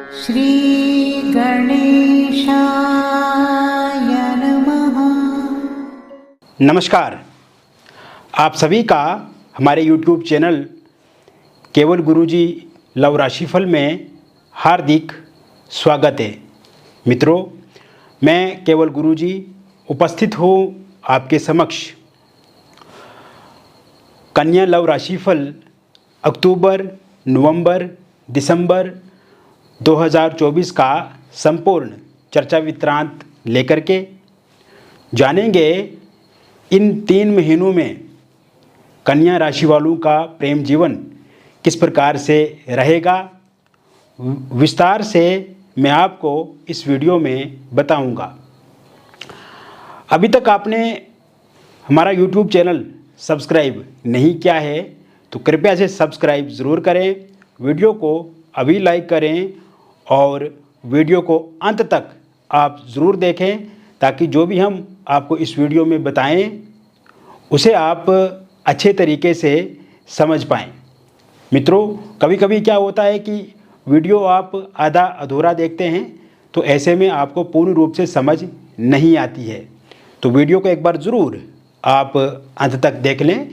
श्री गणेशाय नमः। नमस्कार, आप सभी का हमारे YouTube चैनल केवल गुरुजी लव राशिफल में हार्दिक स्वागत है। मित्रों, मैं केवल गुरुजी उपस्थित हूँ आपके समक्ष कन्या लव राशिफल अक्टूबर, नवंबर, दिसंबर 2024 का संपूर्ण चर्चा विवरांत लेकर के जानेंगे इन 3 महीनों में कन्या राशि वालों का प्रेम जीवन किस प्रकार से रहेगा। विस्तार से मैं आपको इस वीडियो में बताऊंगा। अभी तक आपने हमारा YouTube चैनल सब्सक्राइब नहीं किया है तो कृपया से सब्सक्राइब ज़रूर करें, वीडियो को अभी लाइक करें और वीडियो को अंत तक आप ज़रूर देखें ताकि जो भी हम आपको इस वीडियो में बताएं उसे आप अच्छे तरीके से समझ पाएं। मित्रों, कभी कभी क्या होता है कि वीडियो आप आधा अधूरा देखते हैं तो ऐसे में आपको पूर्ण रूप से समझ नहीं आती है, तो वीडियो को एक बार ज़रूर आप अंत तक देख लें,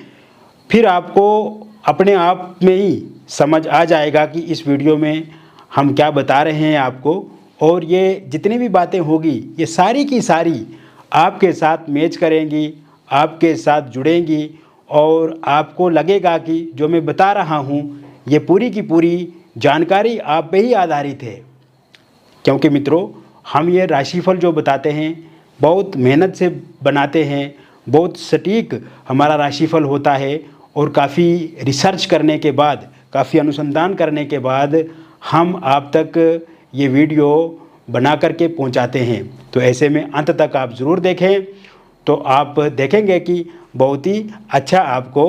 फिर आपको अपने आप में ही समझ आ जाएगा कि इस वीडियो में हम क्या बता रहे हैं आपको। और ये जितनी भी बातें होगी ये सारी की सारी आपके साथ मैच करेंगी, आपके साथ जुड़ेंगी और आपको लगेगा कि जो मैं बता रहा हूँ ये पूरी की पूरी जानकारी आप पे ही आधारित है। क्योंकि मित्रों, हम ये राशिफल जो बताते हैं बहुत मेहनत से बनाते हैं, बहुत सटीक हमारा राशिफल होता है और काफ़ी रिसर्च करने के बाद, काफ़ी अनुसंधान करने के बाद हम आप तक ये वीडियो बना करके पहुंचाते हैं। तो ऐसे में अंत तक आप ज़रूर देखें तो आप देखेंगे कि बहुत ही अच्छा आपको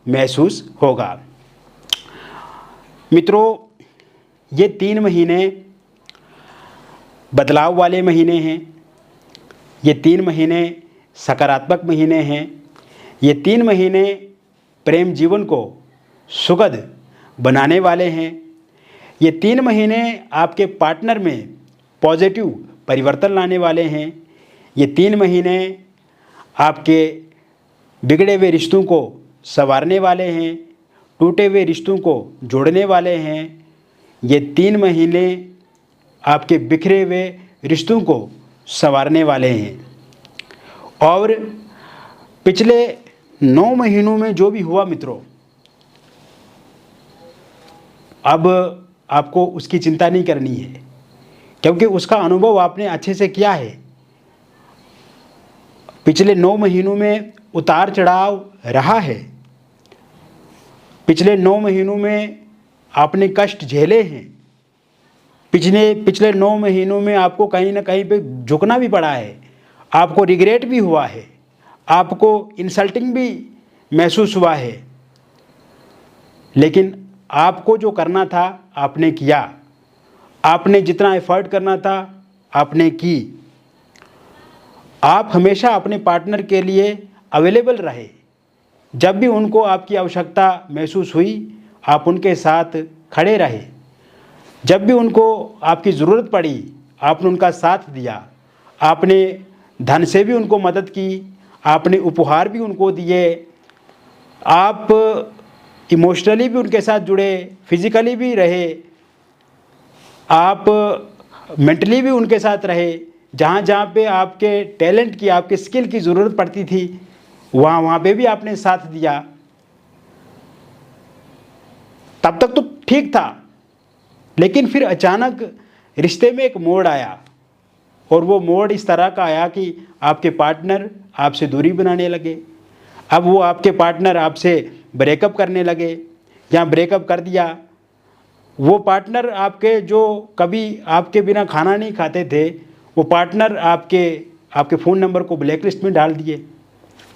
महसूस होगा। मित्रों, ये 3 महीने बदलाव वाले महीने हैं, ये 3 महीने सकारात्मक महीने हैं, ये 3 महीने प्रेम जीवन को सुखद बनाने वाले हैं। ये 3 महीने आपके पार्टनर में पॉजिटिव परिवर्तन लाने वाले हैं। ये 3 महीने आपके बिगड़े हुए रिश्तों को संवारने वाले हैं, टूटे हुए रिश्तों को जोड़ने वाले हैं। ये 3 महीने आपके बिखरे हुए रिश्तों को संवारने वाले हैं। और पिछले 9 महीनों में जो भी हुआ मित्रों, अब आपको उसकी चिंता नहीं करनी है क्योंकि उसका अनुभव आपने अच्छे से किया है। पिछले 9 महीनों में उतार चढ़ाव रहा है, पिछले 9 महीनों में आपने कष्ट झेले हैं, पिछले 9 महीनों में आपको कहीं ना कहीं पे झुकना भी पड़ा है, आपको रिग्रेट भी हुआ है, आपको इंसल्टिंग भी महसूस हुआ है, लेकिन आपको जो करना था आपने किया, आपने जितना एफर्ट करना था आपने की। आप हमेशा अपने पार्टनर के लिए अवेलेबल रहे। जब भी उनको आपकी आवश्यकता महसूस हुई आप उनके साथ खड़े रहे। जब भी उनको आपकी ज़रूरत पड़ी आपने उनका साथ दिया। आपने धन से भी उनको मदद की, आपने उपहार भी उनको दिए, आप इमोशनली भी उनके साथ जुड़े, फिजिकली भी रहे, आप मेंटली भी उनके साथ रहे। जहाँ जहाँ पे आपके टैलेंट की, आपके स्किल की ज़रूरत पड़ती थी वहाँ पे भी आपने साथ दिया। तब तक तो ठीक था, लेकिन फिर अचानक रिश्ते में एक मोड़ आया और वो मोड़ इस तरह का आया कि आपके पार्टनर आपसे दूरी बनाने लगे। अब वो आपके पार्टनर आपसे ब्रेकअप करने लगे या ब्रेकअप कर दिया। वो पार्टनर आपके जो कभी आपके बिना खाना नहीं खाते थे, वो पार्टनर आपके फ़ोन नंबर को ब्लैक लिस्ट में डाल दिए,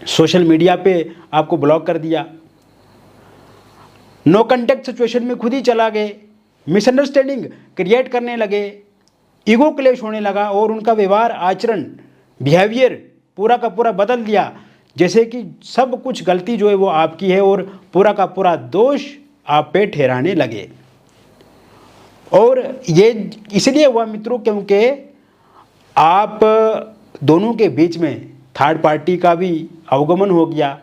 सोशल मीडिया पे आपको ब्लॉक कर दिया, नो कॉन्टैक्ट सिचुएशन में खुद ही चला गए, मिसअंडरस्टैंडिंग क्रिएट करने लगे, ईगो क्लेश होने लगा और उनका व्यवहार, आचरण, बिहेवियर पूरा का पूरा बदल दिया। जैसे कि सब कुछ गलती जो है वो आपकी है और पूरा का पूरा दोष आप पे ठहराने लगे। और ये इसलिए हुआ मित्रों क्योंकि आप दोनों के बीच में थर्ड पार्टी का भी अवगमन हो गया,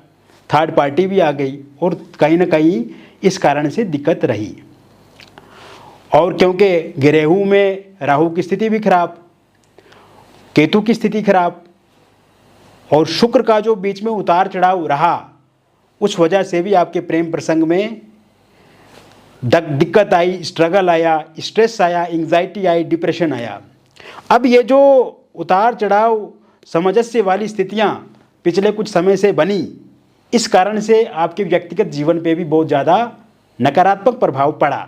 थर्ड पार्टी भी आ गई और कहीं ना कहीं इस कारण से दिक्कत रही। और क्योंकि गेहूं में राहु की स्थिति भी खराब, केतु की स्थिति खराब और शुक्र का जो बीच में उतार चढ़ाव रहा, उस वजह से भी आपके प्रेम प्रसंग में दिक्कत आई, स्ट्रगल आया, स्ट्रेस आया, एंग्जाइटी आई, डिप्रेशन आया। अब ये जो उतार चढ़ाव सामंजस्य वाली स्थितियाँ पिछले कुछ समय से बनी, इस कारण से आपके व्यक्तिगत जीवन पे भी बहुत ज़्यादा नकारात्मक प्रभाव पड़ा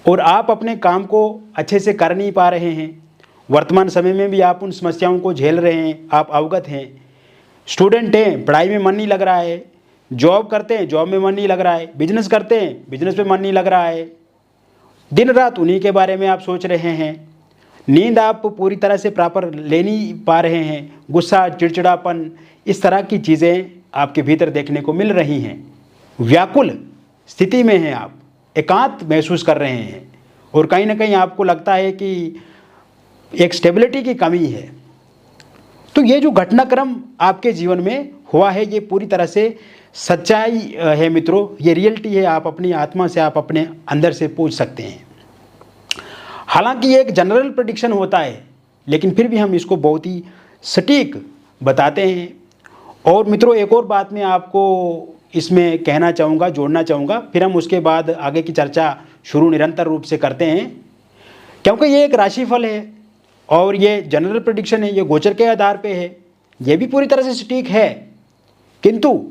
और आप अपने काम को अच्छे से कर नहीं पा रहे हैं। वर्तमान समय में भी आप उन समस्याओं को झेल रहे हैं, आप अवगत हैं। स्टूडेंट हैं, पढ़ाई में मन नहीं लग रहा है, जॉब करते हैं, जॉब में मन नहीं लग रहा है, बिजनेस करते हैं, बिजनेस में मन नहीं लग रहा है, दिन रात उन्हीं के बारे में आप सोच रहे हैं, नींद आप पूरी तरह से प्रॉपर ले नहीं पा रहे हैं, गुस्सा, चिड़चिड़ापन, इस तरह की चीज़ें आपके भीतर देखने को मिल रही हैं। व्याकुल स्थिति में हैं आप, एकांत महसूस कर रहे हैं और कहीं ना कहीं आपको लगता है कि एक स्टेबिलिटी की कमी है। तो ये जो घटनाक्रम आपके जीवन में हुआ है, ये पूरी तरह से सच्चाई है मित्रों, ये रियलिटी है। आप अपनी आत्मा से, आप अपने अंदर से पूछ सकते हैं। हालांकि ये एक जनरल प्रेडिक्शन होता है, लेकिन फिर भी हम इसको बहुत ही सटीक बताते हैं। और मित्रों, एक और बात मैं आपको इसमें कहना चाहूँगा, जोड़ना चाहूँगा, फिर हम उसके बाद आगे की चर्चा शुरू निरंतर रूप से करते हैं। क्योंकि ये एक राशिफल है और ये जनरल प्रेडिक्शन है, ये गोचर के आधार पे है, ये भी पूरी तरह से सटीक है। किंतु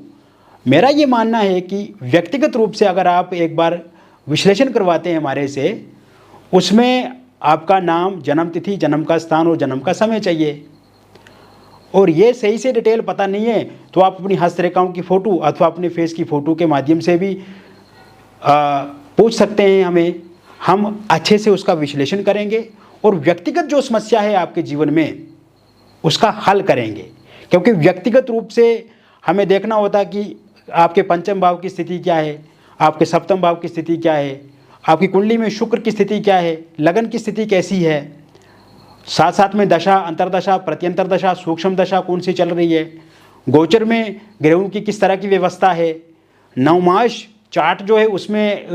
मेरा ये मानना है कि व्यक्तिगत रूप से अगर आप एक बार विश्लेषण करवाते हैं हमारे से, उसमें आपका नाम, जन्म तिथि, जन्म का स्थान और जन्म का समय चाहिए। और ये सही से डिटेल पता नहीं है तो आप अपनी हस्तरेखाओं की फ़ोटो अथवा अपने फेस की फ़ोटो के माध्यम से भी पूछ सकते हैं हमें। हम अच्छे से उसका विश्लेषण करेंगे और व्यक्तिगत जो समस्या है आपके जीवन में उसका हल करेंगे। क्योंकि व्यक्तिगत रूप से हमें देखना होता कि आपके पंचम भाव की स्थिति क्या है, आपके सप्तम भाव की स्थिति क्या है, आपकी कुंडली में शुक्र की स्थिति क्या है, लगन की स्थिति कैसी है, साथ साथ में दशा, अंतरदशा, प्रत्यंतर दशा, सूक्ष्म दशा कौन सी चल रही है, गोचर में ग्रहों की किस तरह की व्यवस्था है, नवमास चार्ट जो है उसमें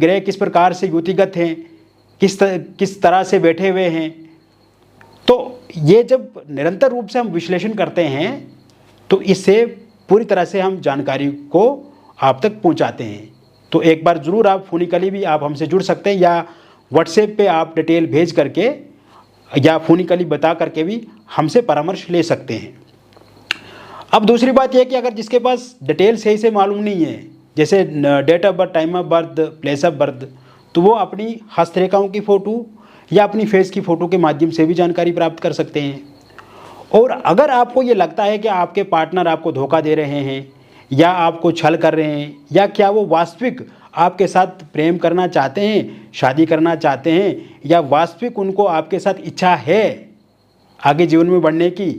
ग्रह किस प्रकार से युतिगत हैं, किस तरह से बैठे हुए हैं। तो ये जब निरंतर रूप से हम विश्लेषण करते हैं तो इससे पूरी तरह से हम जानकारी को आप तक पहुंचाते हैं। तो एक बार ज़रूर आप फोनिकली भी आप हमसे जुड़ सकते हैं या व्हाट्सएप पे आप डिटेल भेज करके या फोनिकली बता करके भी हमसे परामर्श ले सकते हैं। अब दूसरी बात यह कि अगर जिसके पास डिटेल सही से मालूम नहीं है, जैसे date of birth, time of birth, place of birth, तो वो अपनी हस्तरेखाओं की फ़ोटो या अपनी फेस की फ़ोटो के माध्यम से भी जानकारी प्राप्त कर सकते हैं। और अगर आपको ये लगता है कि आपके पार्टनर आपको धोखा दे रहे हैं या आपको छल कर रहे हैं या क्या वो वास्तविक आपके साथ प्रेम करना चाहते हैं, शादी करना चाहते हैं, या वास्तविक उनको आपके साथ इच्छा है आगे जीवन में बढ़ने की,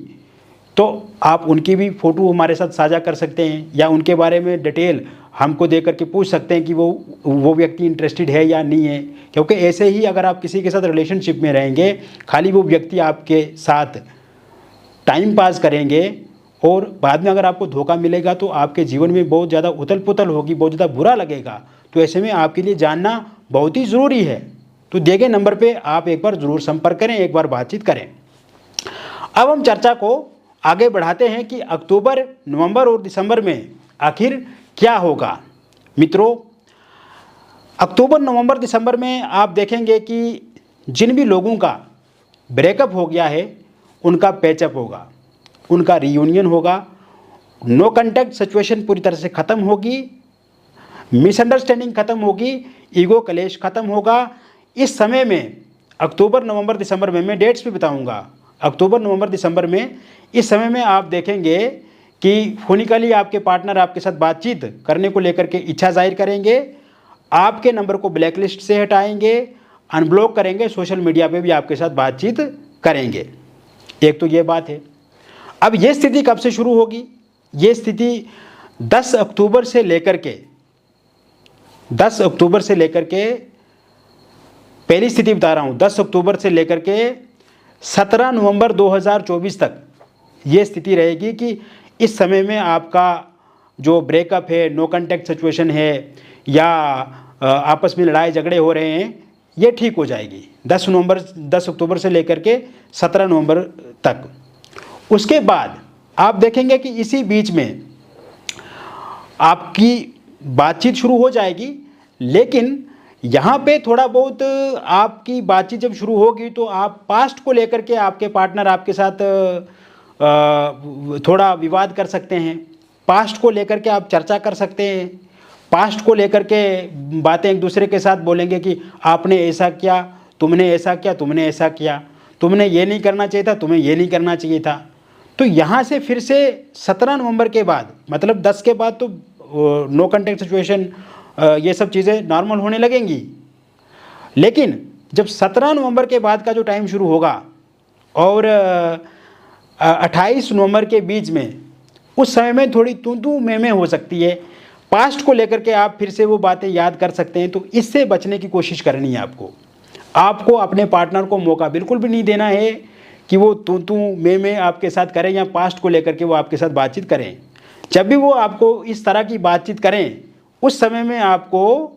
तो आप उनकी भी फ़ोटो हमारे साथ साझा कर सकते हैं या उनके बारे में डिटेल हमको दे करके पूछ सकते हैं कि वो व्यक्ति इंटरेस्टेड है या नहीं है। क्योंकि ऐसे ही अगर आप किसी के साथ रिलेशनशिप में रहेंगे, खाली वो व्यक्ति आपके साथ टाइम पास करेंगे और बाद में अगर आपको धोखा मिलेगा तो आपके जीवन में बहुत ज़्यादा उथल पुथल होगी, बहुत ज़्यादा बुरा लगेगा। तो ऐसे में आपके लिए जानना बहुत ही ज़रूरी है। तो दिए गए नंबर पे आप एक बार ज़रूर संपर्क करें, एक बार बातचीत करें। अब हम चर्चा को आगे बढ़ाते हैं कि अक्टूबर, नवंबर और दिसंबर में आखिर क्या होगा। मित्रों, अक्टूबर, नवंबर, दिसंबर में आप देखेंगे कि जिन भी लोगों का ब्रेकअप हो गया है उनका पैचअप होगा, उनका रियूनियन होगा, नो कॉन्टैक्ट सिचुएशन पूरी तरह से ख़त्म होगी, मिसअंडरस्टैंडिंग ख़त्म होगी, ईगो क्लेश ख़त्म होगा। इस समय में अक्टूबर, नवंबर, दिसंबर में मैं डेट्स भी बताऊंगा। अक्टूबर, नवंबर, दिसंबर में इस समय में आप देखेंगे कि फोनिकली आपके पार्टनर आपके साथ बातचीत करने को लेकर के इच्छा जाहिर करेंगे, आपके नंबर को ब्लैकलिस्ट से हटाएंगे, अनब्लॉक करेंगे, सोशल मीडिया पे भी आपके साथ बातचीत करेंगे। एक तो ये बात है। अब ये स्थिति कब से शुरू होगी? ये स्थिति 10 अक्टूबर से लेकर के पहली स्थिति बता रहा हूँ, 10 अक्टूबर से लेकर के 17 नवंबर 2024 तक ये स्थिति रहेगी कि इस समय में आपका जो ब्रेकअप है, नो कॉन्टैक्ट सिचुएशन है या आपस में लड़ाई झगड़े हो रहे हैं, ये ठीक हो जाएगी 10 अक्टूबर से लेकर के 17 नवंबर तक। उसके बाद आप देखेंगे कि इसी बीच में आपकी बातचीत शुरू हो जाएगी, लेकिन यहाँ पे थोड़ा बहुत आपकी बातचीत जब शुरू होगी तो आप पास्ट को लेकर के आपके पार्टनर आपके साथ थोड़ा विवाद कर सकते हैं। पास्ट को लेकर के आप चर्चा कर सकते हैं। पास्ट को लेकर के बातें एक दूसरे के साथ बोलेंगे कि आपने ऐसा किया, तुमने ऐसा किया, तुमने ऐसा किया, तुमने ये नहीं करना चाहिए था, तुम्हें ये नहीं करना चाहिए था। तो यहाँ से फिर से 17 नवंबर के बाद, मतलब 10 के बाद तो नो कॉन्टैक्ट सिचुएशन, ये सब चीज़ें नॉर्मल होने लगेंगी। लेकिन जब 17 नवंबर के बाद का जो टाइम शुरू होगा और 28 नवंबर के बीच में, उस समय में थोड़ी तू मैं हो सकती है। पास्ट को लेकर के आप फिर से वो बातें याद कर सकते हैं। तो इससे बचने की कोशिश करनी है आपको। आपको अपने पार्टनर को मौका बिल्कुल भी नहीं देना है कि वो तू मैं आपके साथ करें या पास्ट को लेकर के वो आपके साथ बातचीत करें। जब भी वो आपको इस तरह की बातचीत करें, उस समय में आपको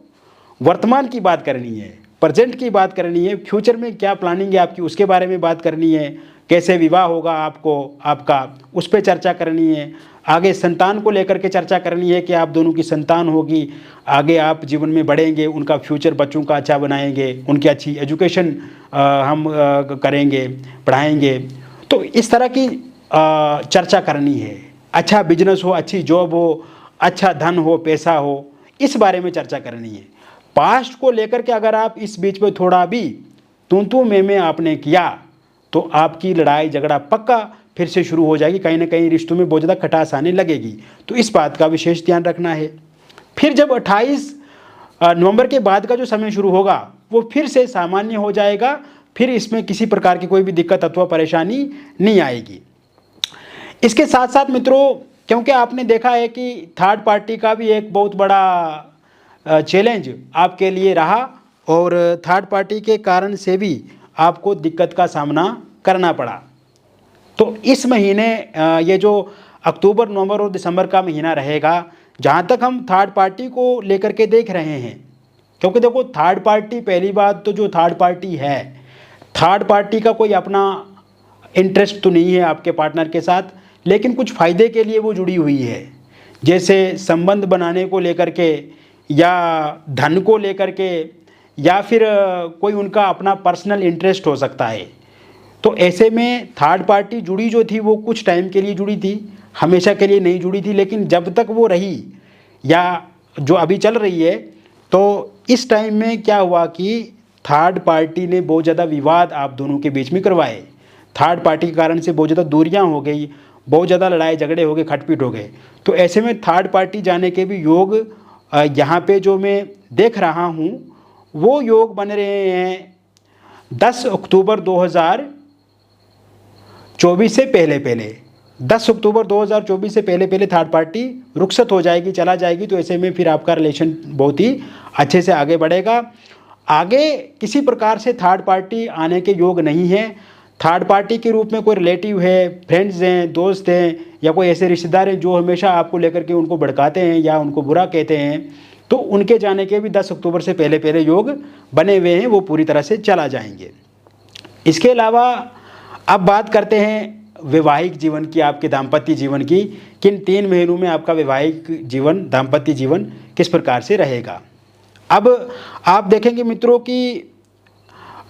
वर्तमान की बात करनी है, प्रेजेंट की बात करनी है, फ्यूचर में क्या प्लानिंग है आपकी उसके बारे में बात करनी है, कैसे विवाह होगा आपका उस पर चर्चा करनी है। आगे संतान को लेकर के चर्चा करनी है कि आप दोनों की संतान होगी, आगे आप जीवन में बढ़ेंगे, उनका फ्यूचर बच्चों का अच्छा बनाएंगे, उनकी अच्छी एजुकेशन हम करेंगे, पढ़ाएंगे। तो इस तरह की चर्चा करनी है। अच्छा बिजनेस हो, अच्छी जॉब हो, अच्छा धन हो, पैसा हो, इस बारे में चर्चा करनी है। पास्ट को लेकर के अगर आप इस बीच में थोड़ा भी तू मैं आपने किया तो आपकी लड़ाई झगड़ा पक्का फिर से शुरू हो जाएगी। कहीं ना कहीं रिश्तों में बहुत ज़्यादा खटास आने लगेगी। तो इस बात का विशेष ध्यान रखना है। फिर जब 28 नवंबर के बाद का जो समय शुरू होगा वो फिर से सामान्य हो जाएगा। फिर इसमें किसी प्रकार की कोई भी दिक्कत अथवा परेशानी नहीं आएगी। इसके साथ साथ मित्रों, क्योंकि आपने देखा है कि थर्ड पार्टी का भी एक बहुत बड़ा चैलेंज आपके लिए रहा और थर्ड पार्टी के कारण से भी आपको दिक्कत का सामना करना पड़ा। तो इस महीने ये जो अक्टूबर, नवंबर और दिसंबर का महीना रहेगा, जहाँ तक हम थर्ड पार्टी को लेकर के देख रहे हैं, क्योंकि देखो थर्ड पार्टी, पहली बात तो जो थर्ड पार्टी है, थर्ड पार्टी का कोई अपना इंटरेस्ट तो नहीं है आपके पार्टनर के साथ, लेकिन कुछ फ़ायदे के लिए वो जुड़ी हुई है। जैसे संबंध बनाने को लेकर के या धन को लेकर के या फिर कोई उनका अपना पर्सनल इंटरेस्ट हो सकता है। तो ऐसे में थर्ड पार्टी जुड़ी जो थी वो कुछ टाइम के लिए जुड़ी थी, हमेशा के लिए नहीं जुड़ी थी। लेकिन जब तक वो रही या जो अभी चल रही है, तो इस टाइम में क्या हुआ कि थर्ड पार्टी ने बहुत ज़्यादा विवाद आप दोनों के बीच में करवाए। थर्ड पार्टी के कारण से बहुत ज़्यादा दूरियां हो गई, बहुत ज़्यादा लड़ाई झगड़े हो गए, खटपीट हो गए। तो ऐसे में थर्ड पार्टी जाने के भी योग यहाँ पे जो मैं देख रहा हूँ वो योग बन रहे हैं 10 अक्टूबर 2024 से पहले 10 अक्टूबर 2024 से पहले थर्ड पार्टी रुखसत हो जाएगी, चला जाएगी। तो ऐसे में फिर आपका रिलेशन बहुत ही अच्छे से आगे बढ़ेगा। आगे किसी प्रकार से थर्ड पार्टी आने के योग नहीं है। थर्ड पार्टी के रूप में कोई रिलेटिव है, फ्रेंड्स हैं, दोस्त हैं या कोई ऐसे रिश्तेदार हैं जो हमेशा आपको लेकर के उनको भड़काते हैं या उनको बुरा कहते हैं, तो उनके जाने के भी 10 अक्टूबर से पहले योग बने हुए हैं, वो पूरी तरह से चला जाएंगे। इसके अलावा अब बात करते हैं वैवाहिक जीवन की, आपके दाम्पत्य जीवन की। किन 3 महीनों में आपका वैवाहिक जीवन, दाम्पत्य जीवन किस प्रकार से रहेगा। अब आप देखेंगे मित्रों कि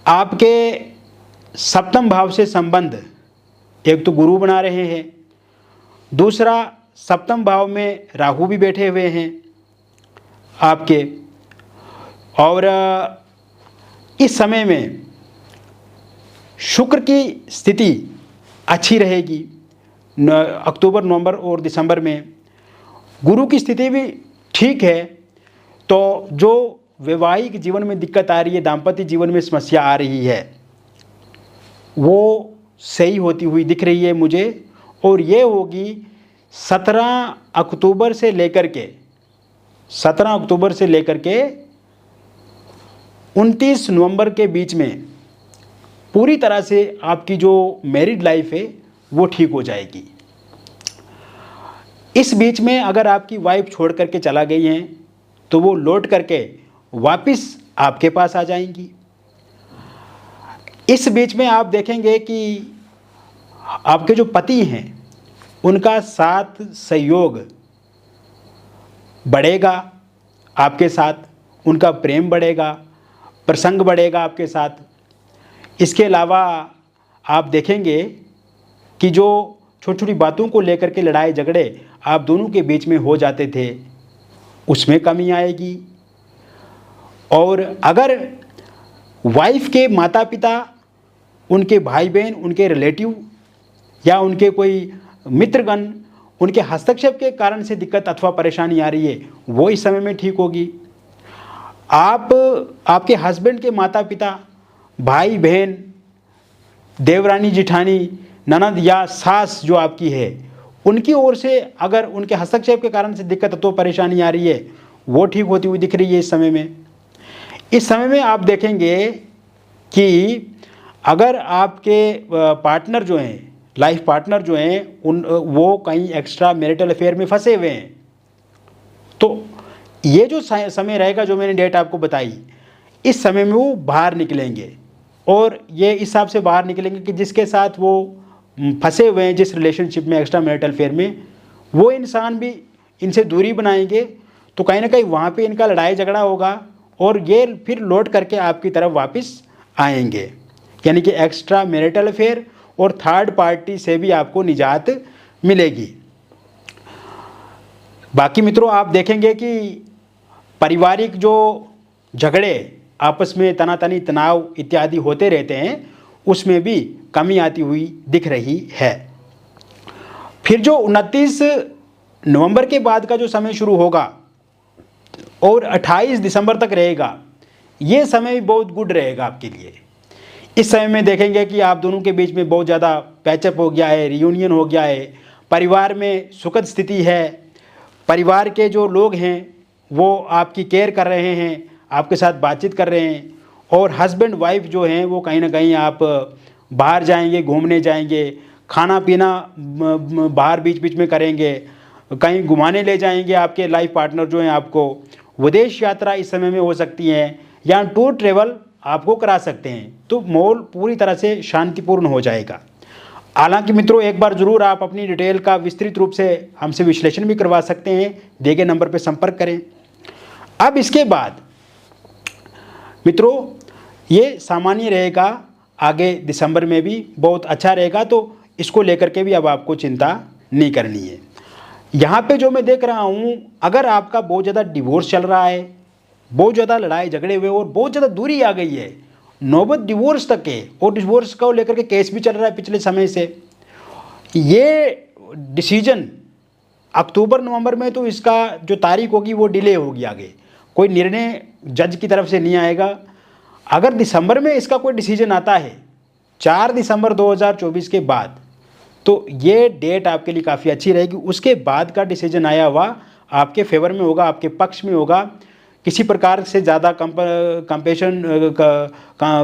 आपके सप्तम भाव से संबंध, एक तो गुरु बना रहे हैं, दूसरा सप्तम भाव में राहु भी बैठे हुए हैं आपके, और इस समय में शुक्र की स्थिति अच्छी रहेगी। अक्टूबर, नवंबर और दिसंबर में गुरु की स्थिति भी ठीक है। तो जो वैवाहिक जीवन में दिक्कत आ रही है, दाम्पत्य जीवन में समस्या आ रही है, वो सही होती हुई दिख रही है मुझे। और ये होगी 17 अक्टूबर से लेकर के 19 29 नवंबर के बीच में पूरी तरह से आपकी जो मैरिड लाइफ है वो ठीक हो जाएगी। इस बीच में अगर आपकी वाइफ छोड़ करके चला गई है तो वो लौट करके वापस आपके पास आ जाएंगी। इस बीच में आप देखेंगे कि आपके जो पति हैं उनका साथ सहयोग बढ़ेगा, आपके साथ उनका प्रेम बढ़ेगा, प्रसंग बढ़ेगा आपके साथ। इसके अलावा आप देखेंगे कि जो छोटी छोटी बातों को लेकर के लड़ाई झगड़े आप दोनों के बीच में हो जाते थे उसमें कमी आएगी। और अगर वाइफ के माता पिता, उनके भाई बहन, उनके रिलेटिव या उनके कोई मित्रगण उनके हस्तक्षेप के कारण से दिक्कत अथवा परेशानी आ रही है वो इस समय में ठीक होगी। आप आपके हस्बैंड के माता पिता, भाई बहन, देवरानी जिठानी, ननद या सास जो आपकी है उनकी ओर से अगर उनके हस्तक्षेप के कारण से दिक्कत अथवा परेशानी आ रही है वो ठीक होती हुई दिख रही है इस समय में। इस समय में आप देखेंगे कि अगर आपके पार्टनर जो हैं, लाइफ पार्टनर जो हैं वो कहीं एक्स्ट्रा मैरिटल अफेयर में फंसे हुए हैं तो ये जो समय रहेगा जो मैंने डेट आपको बताई इस समय में वो बाहर निकलेंगे। और ये इस हिसाब से बाहर निकलेंगे कि जिसके साथ वो फंसे हुए हैं, जिस रिलेशनशिप में एक्स्ट्रा मैरिटल अफेयर में, वो इंसान भी इनसे दूरी बनाएंगे तो कहीं ना कहीं वहाँ पे इनका लड़ाई झगड़ा होगा और ये फिर लौट करके आपकी तरफ वापस आएंगे। यानी कि एक्स्ट्रा मैरिटल अफेयर और थर्ड पार्टी से भी आपको निजात मिलेगी। बाकी मित्रों आप देखेंगे कि पारिवारिक जो झगड़े आपस में तनातनी तनाव इत्यादि होते रहते हैं उसमें भी कमी आती हुई दिख रही है। फिर जो 29 नवंबर के बाद का जो समय शुरू होगा और 28 दिसंबर तक रहेगा ये समय भी बहुत गुड रहेगा आपके लिए। इस समय में देखेंगे कि आप दोनों के बीच में बहुत ज़्यादा पैचअप हो गया है, रियूनियन हो गया है, परिवार में सुखद स्थिति है, परिवार के जो लोग हैं वो आपकी केयर कर रहे हैं, आपके साथ बातचीत कर रहे हैं और हस्बैंड वाइफ जो हैं वो कहीं ना कहीं आप बाहर जाएंगे, घूमने जाएंगे, खाना पीना बाहर बीच बीच में करेंगे, कहीं घुमाने ले जाएंगे। आपके लाइफ पार्टनर जो हैं आपको विदेश यात्रा इस समय में हो सकती है या टूर ट्रेवल आपको करा सकते हैं तो माहौल पूरी तरह से शांतिपूर्ण हो जाएगा। हालांकि मित्रों एक बार ज़रूर आप अपनी डिटेल का विस्तृत रूप से हमसे विश्लेषण भी करवा सकते हैं, दिए गए नंबर पर संपर्क करें। अब इसके बाद मित्रों ये सामान्य रहेगा, आगे दिसंबर में भी बहुत अच्छा रहेगा तो इसको लेकर के भी अब आपको चिंता नहीं करनी है। यहाँ पे जो मैं देख रहा हूँ अगर आपका बहुत ज़्यादा डिवोर्स चल रहा है, बहुत ज़्यादा लड़ाई झगड़े हुए और बहुत ज़्यादा दूरी आ गई है, नौबत डिवोर्स तक है और डिवोर्स को लेकर के केस भी चल रहा है पिछले समय से, ये डिसीजन अक्टूबर नवंबर में तो इसका जो तारीख होगी वो डिले होगी, आगे कोई निर्णय जज की तरफ से नहीं आएगा। अगर दिसंबर में इसका कोई डिसीजन आता है 4 दिसंबर 2024 के बाद तो ये डेट आपके लिए काफ़ी अच्छी रहेगी। उसके बाद का डिसीजन आया हुआ आपके फेवर में होगा, आपके पक्ष में होगा। किसी प्रकार से ज़्यादा कंपेशन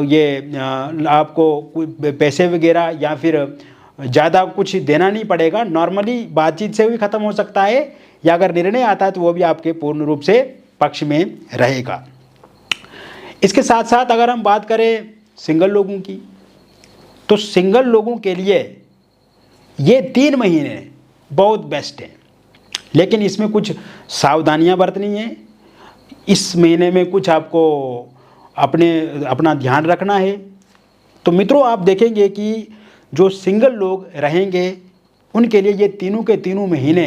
ये आपको पैसे वगैरह या फिर ज़्यादा कुछ देना नहीं पड़ेगा, नॉर्मली बातचीत से भी ख़त्म हो सकता है या अगर निर्णय आता है तो वो भी आपके पूर्ण रूप से पक्ष में रहेगा। इसके साथ साथ अगर हम बात करें सिंगल लोगों की तो सिंगल लोगों के लिए ये 3 महीने बहुत बेस्ट हैं, लेकिन इसमें कुछ सावधानियां बरतनी है। इस महीने में कुछ आपको अपना ध्यान रखना है। तो मित्रों आप देखेंगे कि जो सिंगल लोग रहेंगे उनके लिए ये तीनों के तीनों महीने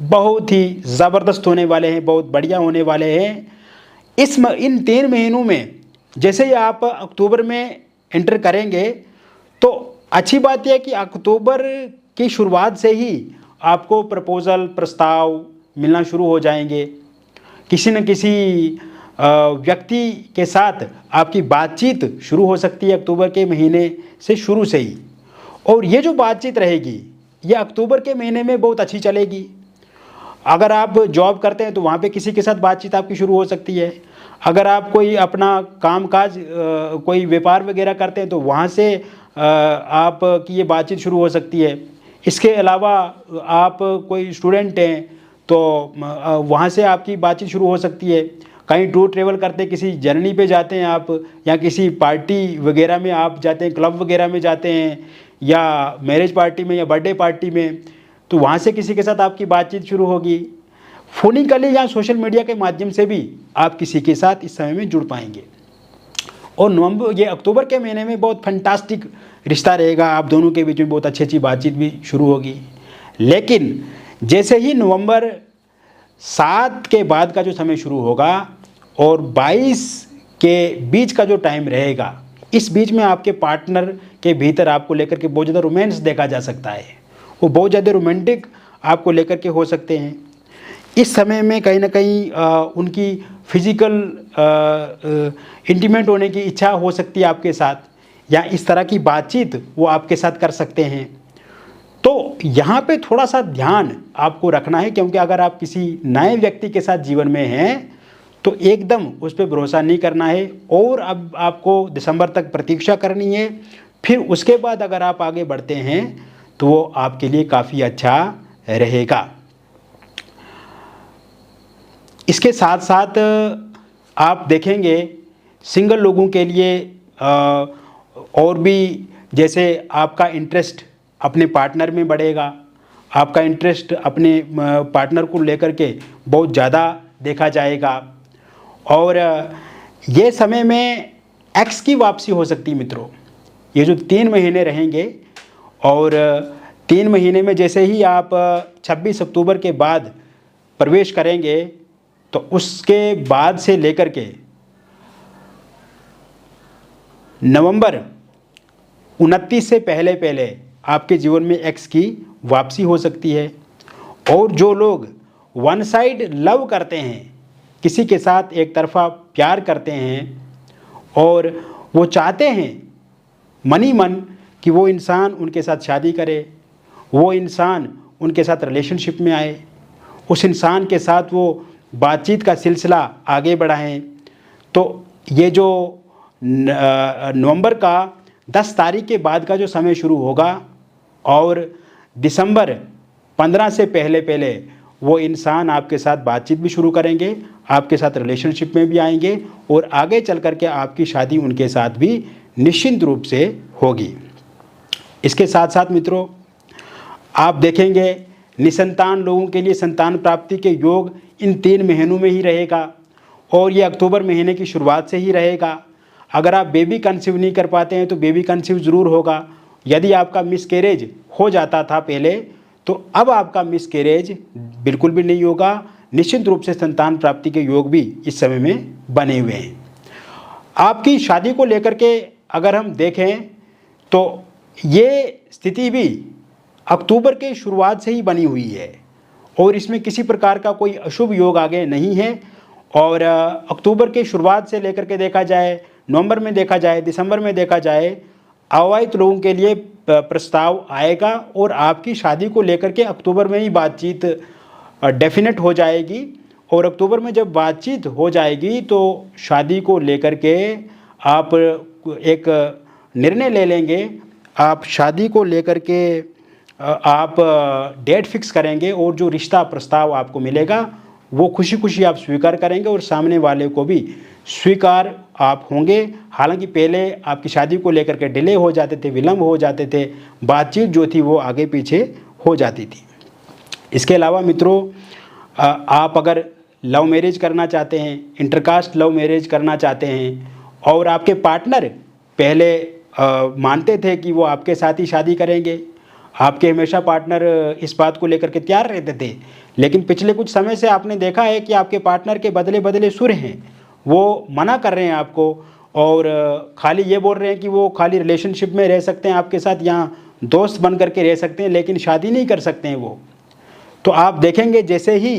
बहुत ही ज़बरदस्त होने वाले हैं, बहुत बढ़िया होने वाले हैं। इन 3 महीनों में जैसे ही आप अक्टूबर में एंटर करेंगे तो अच्छी बात यह है कि अक्टूबर की शुरुआत से ही आपको प्रपोज़ल, प्रस्ताव मिलना शुरू हो जाएंगे। किसी न किसी व्यक्ति के साथ आपकी बातचीत शुरू हो सकती है अक्टूबर के महीने से शुरू से ही, और ये जो बातचीत रहेगी ये अक्टूबर के महीने में बहुत अच्छी चलेगी। अगर आप जॉब करते हैं तो वहाँ पे किसी के साथ बातचीत आपकी शुरू हो सकती है। अगर आप कोई अपना कामकाज कोई व्यापार वगैरह करते हैं तो वहाँ से आपकी ये बातचीत शुरू हो सकती है। इसके अलावा आप कोई स्टूडेंट हैं तो वहाँ से आपकी बातचीत शुरू हो सकती है। कहीं टूर ट्रेवल करते हैं, किसी जर्नी पे जाते हैं आप, या किसी पार्टी वगैरह में आप जाते हैं, क्लब वगैरह में जाते हैं, या मैरिज पार्टी में या बर्थडे पार्टी में, तो वहाँ से किसी के साथ आपकी बातचीत शुरू होगी। फोनिकली या सोशल मीडिया के माध्यम से भी आप किसी के साथ इस समय में जुड़ पाएंगे। और अक्टूबर के महीने में बहुत फंटास्टिक रिश्ता रहेगा, आप दोनों के बीच में बहुत अच्छी बातचीत भी शुरू होगी। लेकिन जैसे ही नवंबर 7 के बाद का जो समय शुरू होगा और 22 के बीच का जो टाइम रहेगा, इस बीच में आपके पार्टनर के भीतर आपको लेकर के बहुत ज़्यादा रोमांस देखा जा सकता है। वो बहुत ज़्यादा रोमांटिक आपको लेकर के हो सकते हैं। इस समय में कहीं ना कहीं उनकी फिजिकल इंटीमेट होने की इच्छा हो सकती है आपके साथ, या इस तरह की बातचीत वो आपके साथ कर सकते हैं। तो यहाँ पे थोड़ा सा ध्यान आपको रखना है, क्योंकि अगर आप किसी नए व्यक्ति के साथ जीवन में हैं तो एकदम उस पर भरोसा नहीं करना है, और अब आपको दिसंबर तक प्रतीक्षा करनी है। फिर उसके बाद अगर आप आगे बढ़ते हैं तो वो आपके लिए काफ़ी अच्छा रहेगा। इसके साथ साथ आप देखेंगे सिंगल लोगों के लिए और भी, जैसे आपका इंटरेस्ट अपने पार्टनर में बढ़ेगा, आपका इंटरेस्ट अपने पार्टनर को लेकर के बहुत ज़्यादा देखा जाएगा। और ये समय में एक्स की वापसी हो सकती है मित्रों। ये जो 3 महीने रहेंगे, और 3 महीने में जैसे ही आप 26 अक्टूबर के बाद प्रवेश करेंगे तो उसके बाद से लेकर के नवंबर 29 से पहले पहले आपके जीवन में एक्स की वापसी हो सकती है। और जो लोग वन साइड लव करते हैं, किसी के साथ एक तरफा प्यार करते हैं और वो चाहते हैं मन ही मन कि वो इंसान उनके साथ शादी करे, वो इंसान उनके साथ रिलेशनशिप में आए, उस इंसान के साथ वो बातचीत का सिलसिला आगे बढ़ाएं, तो ये जो नवंबर का 10 तारीख के बाद का जो समय शुरू होगा और दिसंबर 15 से पहले पहले वो इंसान आपके साथ बातचीत भी शुरू करेंगे, आपके साथ रिलेशनशिप में भी आएंगे, और आगे चल कर के आपकी शादी उनके साथ भी निश्चिंत रूप से होगी। इसके साथ साथ मित्रों, आप देखेंगे निसंतान लोगों के लिए संतान प्राप्ति के योग इन 3 महीनों में ही रहेगा, और ये अक्टूबर महीने की शुरुआत से ही रहेगा। अगर आप बेबी कंसीव नहीं कर पाते हैं तो बेबी कंसीव ज़रूर होगा। यदि आपका मिसकैरेज हो जाता था पहले, तो अब आपका मिसकैरेज बिल्कुल भी नहीं होगा। निश्चित रूप से संतान प्राप्ति के योग भी इस समय में बने हुए हैं। आपकी शादी को लेकर के अगर हम देखें तो ये स्थिति भी अक्टूबर के शुरुआत से ही बनी हुई है, और इसमें किसी प्रकार का कोई अशुभ योग आगे नहीं है। और अक्टूबर के शुरुआत से लेकर के देखा जाए, नवंबर में देखा जाए, दिसंबर में देखा जाए, अविवाहित लोगों के लिए प्रस्ताव आएगा, और आपकी शादी को लेकर के अक्टूबर में ही बातचीत डेफिनेट हो जाएगी। और अक्टूबर में जब बातचीत हो जाएगी तो शादी को लेकर के आप एक निर्णय ले लेंगे, आप शादी को लेकर के आप डेट फिक्स करेंगे, और जो रिश्ता प्रस्ताव आपको मिलेगा वो खुशी खुशी आप स्वीकार करेंगे, और सामने वाले को भी स्वीकार आप होंगे। हालांकि पहले आपकी शादी को लेकर के डिले हो जाते थे, विलम्ब हो जाते थे, बातचीत जो थी वो आगे पीछे हो जाती थी। इसके अलावा मित्रों, आप अगर लव मैरिज करना चाहते हैं, इंटरकास्ट लव मैरिज करना चाहते हैं, और आपके पार्टनर पहले मानते थे कि वो आपके साथ ही शादी करेंगे, आपके हमेशा पार्टनर इस बात को लेकर के तैयार रहते थे, लेकिन पिछले कुछ समय से आपने देखा है कि आपके पार्टनर के बदले बदले सुर हैं, वो मना कर रहे हैं आपको, और खाली ये बोल रहे हैं कि वो खाली रिलेशनशिप में रह सकते हैं आपके साथ, यहाँ दोस्त बन करके रह सकते हैं, लेकिन शादी नहीं कर सकते हैं वो। तो आप देखेंगे जैसे ही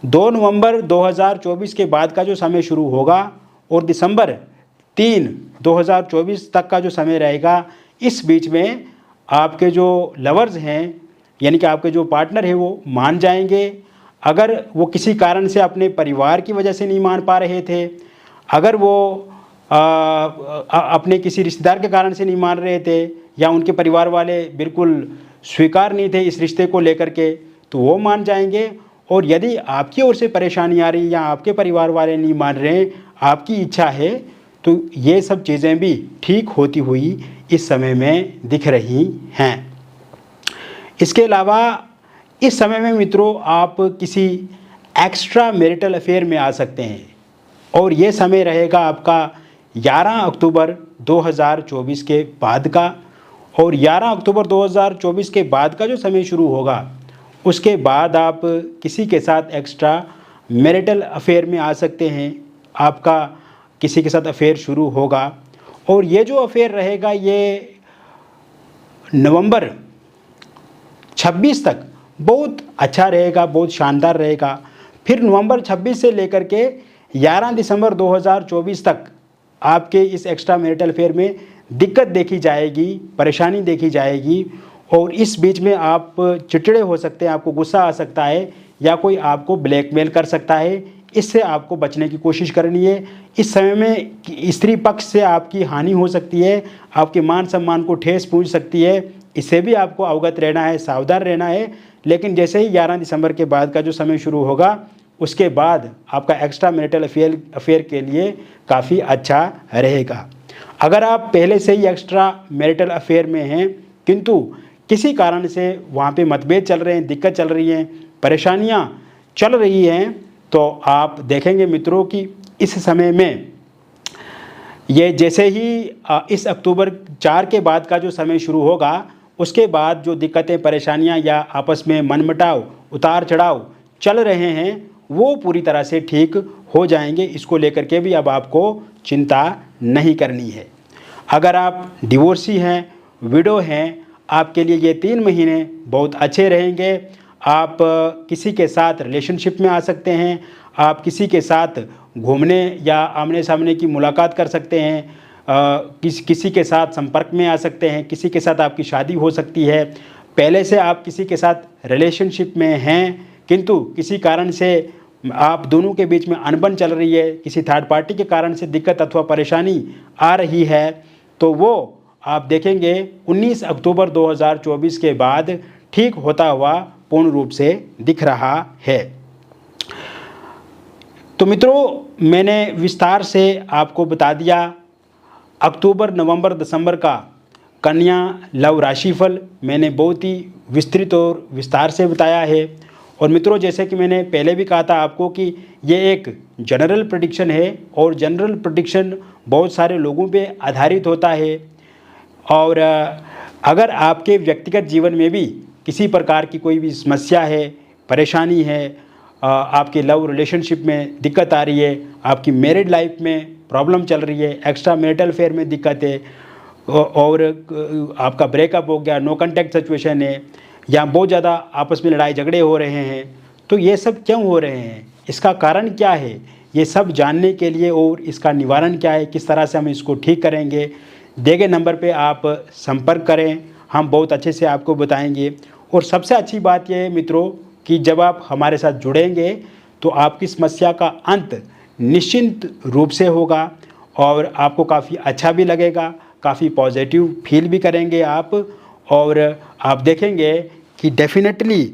2 नवंबर 2024 के बाद का जो समय शुरू होगा और दिसंबर 3, 2024 तक का जो समय रहेगा, इस बीच में आपके जो लवर्स हैं, यानी कि आपके जो पार्टनर है वो मान जाएंगे। अगर वो किसी कारण से अपने परिवार की वजह से नहीं मान पा रहे थे, अगर वो अपने किसी रिश्तेदार के कारण से नहीं मान रहे थे, या उनके परिवार वाले बिल्कुल स्वीकार नहीं थे इस रिश्ते को लेकर के, तो वो मान जाएंगे। और यदि आपकी ओर से परेशानी आ रही या आपके परिवार वाले नहीं मान रहे, आपकी इच्छा है, तो ये सब चीज़ें भी ठीक होती हुई इस समय में दिख रही हैं। इसके अलावा इस समय में मित्रों आप किसी एक्स्ट्रा मैरिटल अफेयर में आ सकते हैं, और ये समय रहेगा आपका 11 अक्टूबर 2024 के बाद का। और 11 अक्टूबर 2024 के बाद का जो समय शुरू होगा, उसके बाद आप किसी के साथ एक्स्ट्रा मैरिटल अफेयर में आ सकते हैं। आपका किसी के साथ अफेयर शुरू होगा, और ये जो अफेयर रहेगा ये नवंबर 26 तक बहुत अच्छा रहेगा, बहुत शानदार रहेगा। फिर नवंबर 26 से लेकर के 11 दिसंबर 2024 तक आपके इस एक्स्ट्रा मैरिटल अफेयर में दिक्कत देखी जाएगी, परेशानी देखी जाएगी, और इस बीच में आप चिड़चिड़े हो सकते हैं, आपको गुस्सा आ सकता है, या कोई आपको ब्लैकमेल कर सकता है। इससे आपको बचने की कोशिश करनी है। इस समय में स्त्री पक्ष से आपकी हानि हो सकती है, आपके मान सम्मान को ठेस पहुंच सकती है। इससे भी आपको अवगत रहना है, सावधान रहना है। लेकिन जैसे ही 11 दिसंबर के बाद का जो समय शुरू होगा, उसके बाद आपका एक्स्ट्रा मैरिटल अफेयर के लिए काफ़ी अच्छा रहेगा। अगर आप पहले से ही एक्स्ट्रा मैरिटल अफेयर में हैं, किंतु किसी कारण से वहाँ पे मतभेद चल रहे हैं, दिक्कत चल रही हैं, परेशानियाँ चल रही हैं, तो आप देखेंगे मित्रों कि इस समय में ये जैसे ही इस अक्टूबर 4 के बाद का जो समय शुरू होगा, उसके बाद जो दिक्कतें, परेशानियां या आपस में मनमुटाव, उतार चढ़ाव चल रहे हैं, वो पूरी तरह से ठीक हो जाएंगे। इसको लेकर के भी अब आपको चिंता नहीं करनी है। अगर आप डिवोर्सी हैं, विडो हैं, आपके लिए ये 3 महीने बहुत अच्छे रहेंगे। आप किसी के साथ रिलेशनशिप में आ सकते हैं, आप किसी के साथ घूमने या आमने सामने की मुलाकात कर सकते हैं, किसी के साथ संपर्क में आ सकते हैं, किसी के साथ आपकी शादी हो सकती है। पहले से आप किसी के साथ रिलेशनशिप में हैं, किंतु किसी कारण से आप दोनों के बीच में अनबन चल रही है, किसी थर्ड पार्टी के कारण से दिक्कत अथवा परेशानी आ रही है, तो वो आप देखेंगे 19 अक्टूबर 2024 के बाद ठीक होता हुआ पूर्ण रूप से दिख रहा है। तो मित्रों, मैंने विस्तार से आपको बता दिया अक्टूबर, नवंबर, दिसंबर का कन्या लव राशिफल मैंने बहुत ही विस्तृत और विस्तार से बताया है। और मित्रों, जैसे कि मैंने पहले भी कहा था आपको कि ये एक जनरल प्रेडिक्शन है, और जनरल प्रेडिक्शन बहुत सारे लोगों पे आधारित होता है। और अगर आपके व्यक्तिगत जीवन में भी किसी प्रकार की कोई भी समस्या है, परेशानी है, आपके लव रिलेशनशिप में दिक्कत आ रही है, आपकी मैरिड लाइफ में प्रॉब्लम चल रही है, एक्स्ट्रा मैरिटल अफेयर में दिक्कत है, और आपका ब्रेकअप हो गया, नो कॉन्टैक्ट सिचुएशन है, या बहुत ज़्यादा आपस में लड़ाई झगड़े हो रहे हैं, तो ये सब क्यों हो रहे हैं, इसका कारण क्या है, ये सब जानने के लिए और इसका निवारण क्या है, किस तरह से हम इसको ठीक करेंगे, दिए गए नंबर पे आप संपर्क करें, हम बहुत अच्छे से आपको बताएंगे। और सबसे अच्छी बात यह है मित्रों कि जब आप हमारे साथ जुड़ेंगे तो आपकी समस्या का अंत निश्चिंत रूप से होगा, और आपको काफ़ी अच्छा भी लगेगा, काफ़ी पॉजिटिव फील भी करेंगे आप, और आप देखेंगे कि डेफिनेटली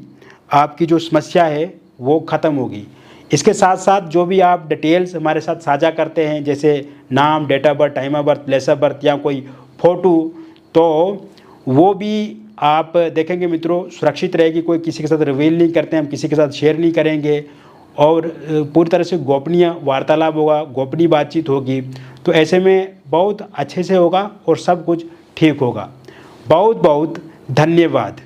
आपकी जो समस्या है वो ख़त्म होगी। इसके साथ साथ जो भी आप डिटेल्स हमारे साथ साझा करते हैं, जैसे नाम, date of birth, time of birth, place of birth, या कोई फ़ोटो, तो वो भी आप देखेंगे मित्रों सुरक्षित रहेगी। कोई किसी के साथ रिवील नहीं करते हैं, हम किसी के साथ शेयर नहीं करेंगे, और पूरी तरह से गोपनीय वार्तालाप होगा, गोपनीय बातचीत होगी। तो ऐसे में बहुत अच्छे से होगा और सब कुछ ठीक होगा। बहुत बहुत धन्यवाद।